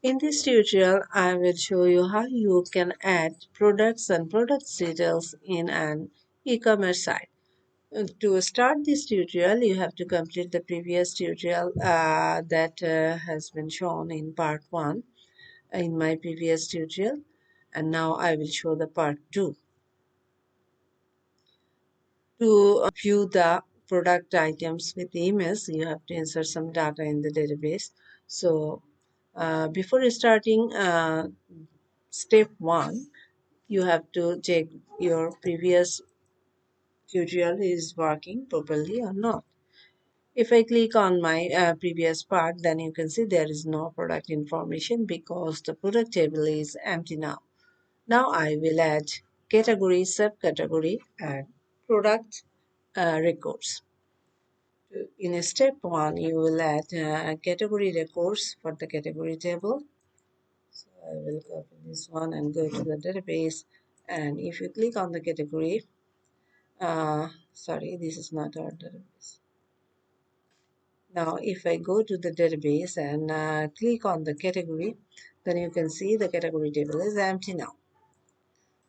In this tutorial, I will show you how you can add products and product details in an e-commerce site. To start this tutorial, you have to complete the previous tutorial that has been shown in part 1 in my previous tutorial, and now I will show the part 2. To view the product items with the image, you have to insert some data in the database. So before starting step 1, you have to check your previous tutorial is working properly or not. If I click on my previous part, then you can see there is no product information because the product table is empty now. Now I will add category, subcategory, and product records. In step 1, you will add category records for the category table. So I will copy this one and go to the database. And if you click on the category, sorry, this is not our database. Now, if I go to the database and click on the category, then you can see the category table is empty now.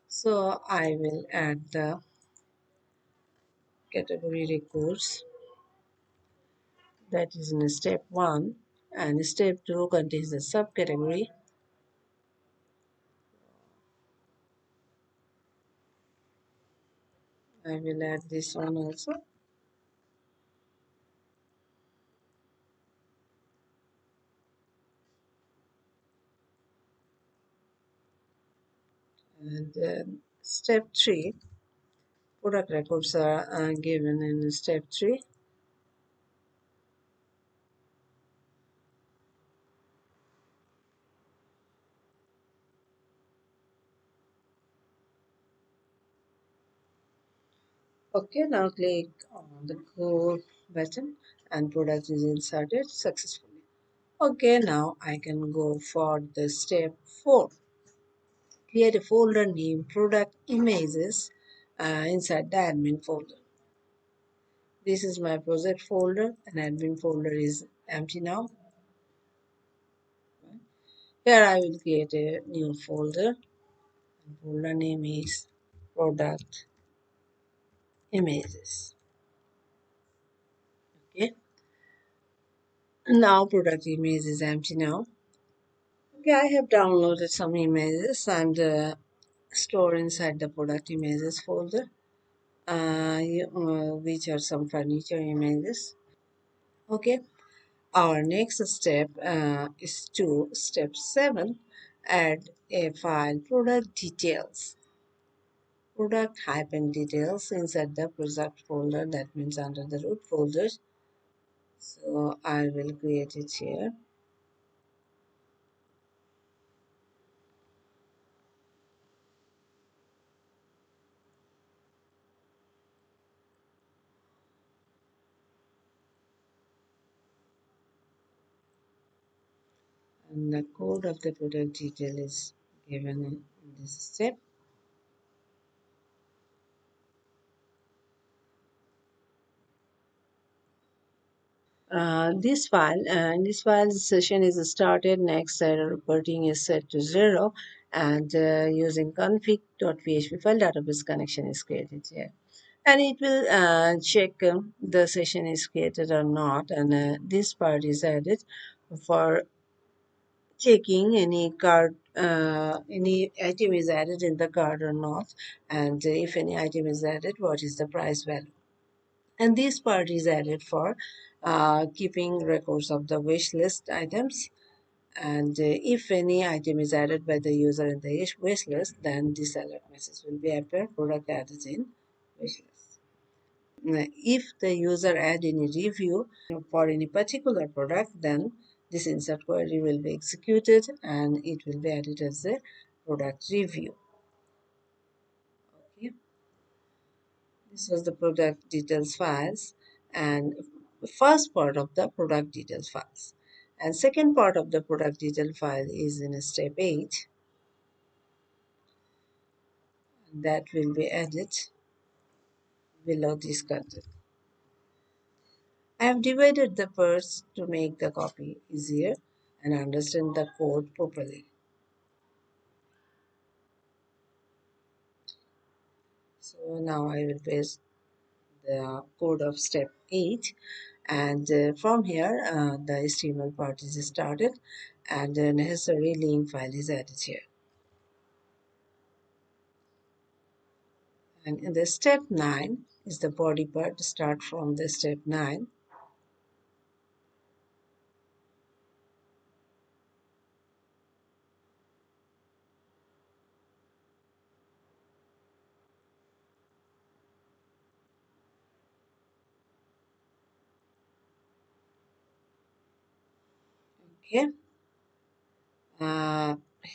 So I will add the category records, that is in step 1, and step 2 contains the subcategory. I will add this one also. And step 3, product records are given in step 3. Okay, now click on the go button and product is inserted successfully. Okay, now I can go for the step 4. Create a folder named product images inside the admin folder. This is my project folder and admin folder is empty now. Here I will create a new folder. Folder name is product images. Okay. Now product image is empty now. Okay, I have downloaded some images and store inside the product images folder, which are some furniture images. Okay, our next step is to step 7, add a file product details. Product hyphen details inside the product folder, that means under the root folder. So I will create it here. And the code of the product detail is given in this step. In this file, the session is started. Next, reporting is set to 0, and using config.php file database connection is created here. And it will check the session is created or not, and this part is added for checking any item is added in the cart or not, and if any item is added, what is the price value. And this part is added for keeping records of the wish list items. And if any item is added by the user in the wish list, then this alert message will be appear product added in wish list. If the user add any review for any particular product, then this insert query will be executed and it will be added as a product review. Okay. This was the product details files and first part of the product details files. And second part of the product detail file is in step 8 that will be added below this content. I have divided the parts to make the copy easier, and understand the code properly. So now I will paste the code of step 8, and from here the HTML part is started, and the necessary link file is added here. And in the step 9 is the body part. Start from the step 9. Okay.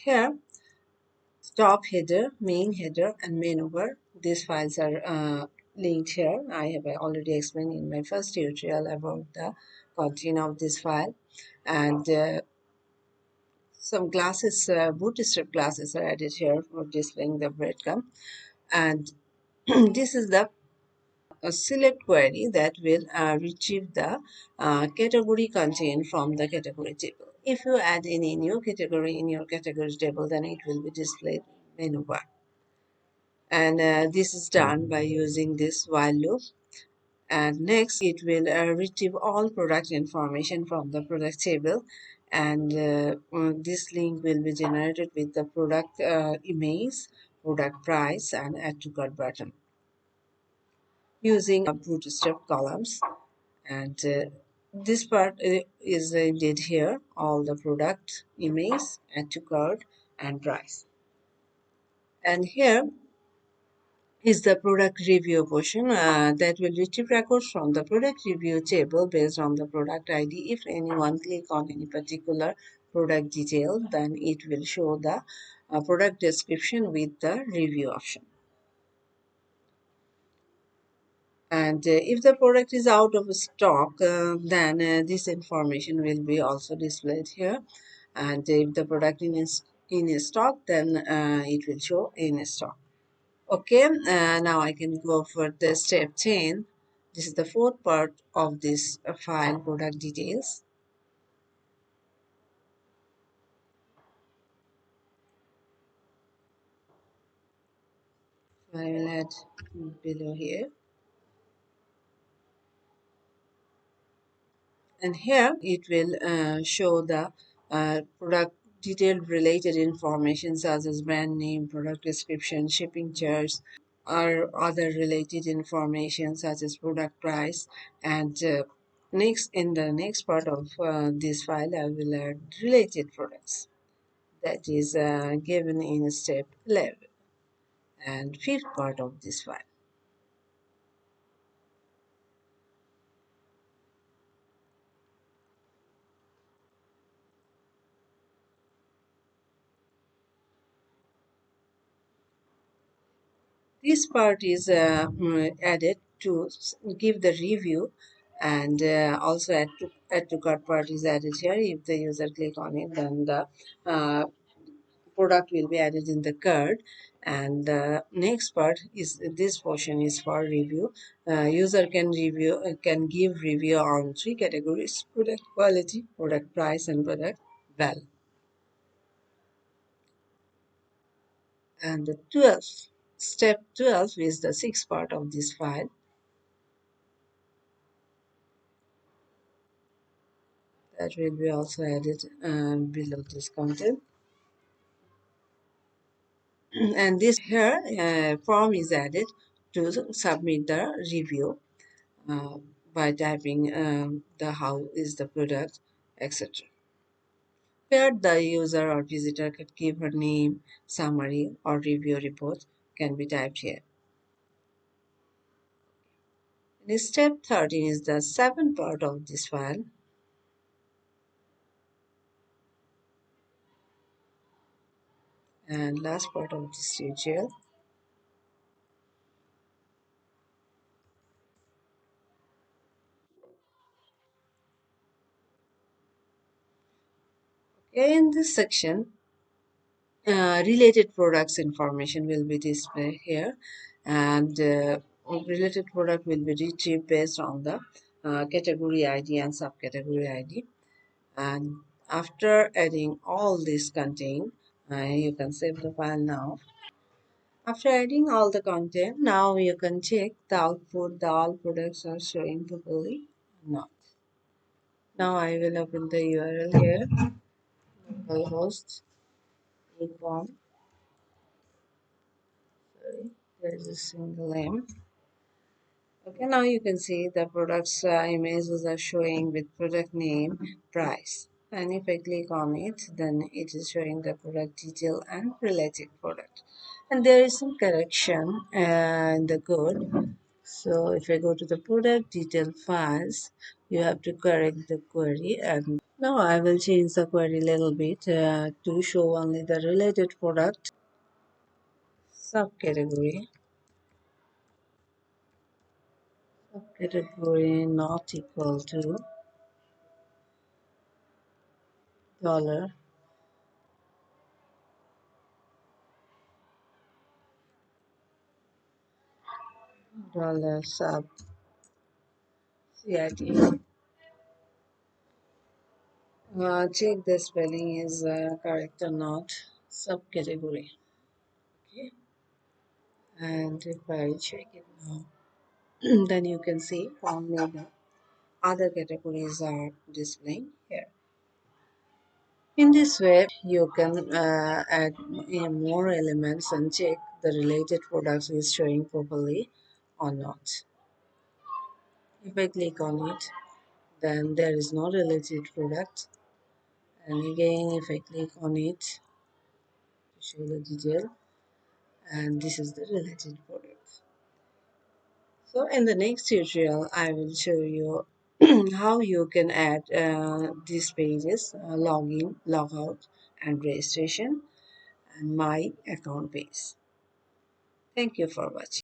Here, top header, main header, and main over. These files are linked here. I have already explained in my first tutorial about the content of this file. And some classes, bootstrap classes are added here for displaying the breadcrumb. And this is the select query that will retrieve the category content from the category table. If you add any new category in your category table, then it will be displayed in menu bar. And this is done by using this while loop. And next, it will retrieve all product information from the product table. And this link will be generated with the product image, product price, and add to cart button using bootstrap columns. And this part is indeed here, all the product image, add to cart, and price. And here is the product review portion that will retrieve records from the product review table based on the product ID. If anyone click on any particular product detail, then it will show the product description with the review option. And if the product is out of stock, then this information will be also displayed here. And if the product is in stock, then it will show in stock. Okay, now I can go for the step 10. This is the fourth part of this file, product details. I will add below here. And here it will show the product detailed related information such as brand name, product description, shipping charge, or other related information such as product price. And next, in the next part of this file, I will add related products that is given in step 11 and fifth part of this file. This part is added to give the review, and also add to cart part is added here. If the user click on it, then the product will be added in the cart. And the next part is this portion is for review. User can give review on three categories: product quality, product price, and product value. And the 12th step 12 is the sixth part of this file that will be also added below this content. And this here form is added to submit the review by typing the how is the product, etc. Here the user or visitor could give her name, summary, or review report can be typed here. And step 13 is the seventh part of this file. And last part of this tutorial. Okay, in this section, related products information will be displayed here, and related product will be retrieved based on the category ID and subcategory ID. And After adding all this content, you can save the file now. After adding all the content, now you can check the output, the all products are showing properly or not. Now I will open the URL here, localhost, ecom, sorry, there is a single M. Okay, now you can see the products images are showing with product name, price. And if I click on it, then it is showing the product detail and related product. And there is some correction in the code. So if I go to the product detail files, you have to correct the query. And now I will change the query a little bit to show only the related product subcategory. Subcategory not equal to dollar sub CIT. Check the spelling is correct or not. Subcategory. Okay. And if I check it now, then you can see only the other categories are displaying here. In this way, you can add more elements and check the related products is showing properly or not. If I click on it, then there is no related product. And again, if I click on it to show the detail, and this is the related product. So in the next tutorial, I will show you how you can add these pages, login, logout, and registration, and my account page. Thank you for watching.